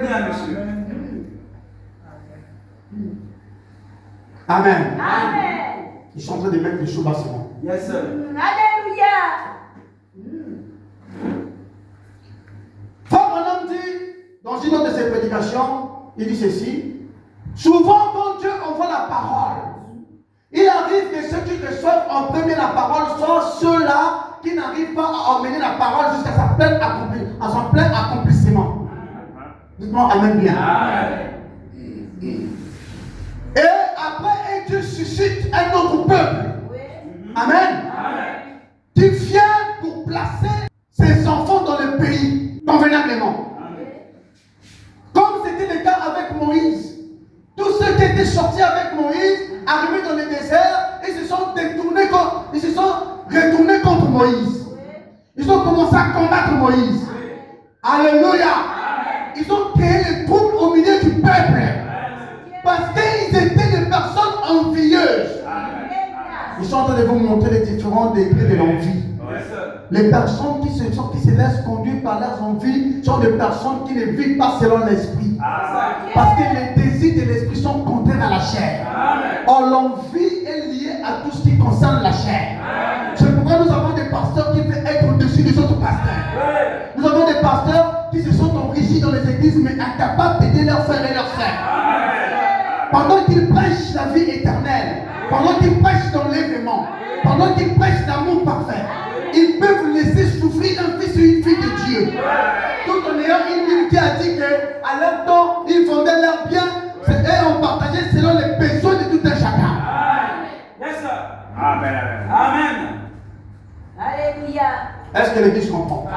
Bien, monsieur. Amen. Amen. Ils sont en train de mettre les choses bassement. Yes, sir. Alléluia. Frère Branham dit, dans une autre de ses prédications, il dit ceci. Souvent, quand Dieu envoie la parole, il arrive que ceux qui reçoivent en premier la parole sont ceux-là qui n'arrivent pas à emmener la parole jusqu'à son plein accomplissement. Dites-moi Amen bien. Et après, Dieu suscite un autre peuple. Amen. Qui vient pour placer ses enfants dans le pays convenablement. Comme c'était le cas avec Moïse. Tous ceux qui étaient sortis avec Moïse, arrivés dans le désert, ils se sont retournés contre Moïse. Ils ont commencé à combattre Moïse. Alléluia. Ils ont créé les troubles au milieu du peuple. Parce qu'ils étaient des personnes envieuses. Ils sont en train de vous montrer les différents degrés de l'envie. Les personnes qui se laissent conduire par leurs envies sont des personnes qui ne vivent pas selon l'esprit. Parce que les désirs de l'esprit sont contraires à la chair. Or, l'envie est liée à tout ce qui concerne la chair. C'est pourquoi nous avons des pasteurs qui veulent être au-dessus des autres pasteurs. Nous avons des pasteurs qui se sont enrichis dans les églises, mais incapables d'aider leurs frères et leurs sœurs. Pendant qu'ils prêchent la vie éternelle, pendant qu'ils prêchent l'enlèvement, pendant qu'ils prêchent l'amour parfait, ils peuvent laisser souffrir un fils ou une fille de Dieu. Tout en ayant une Bible qui a dit qu'à leur temps, ils vendaient leurs biens et ont partagé selon les besoins de tout un chacun. Yes, sir. Amen. Amen. Alléluia. Est-ce que l'Église comprend?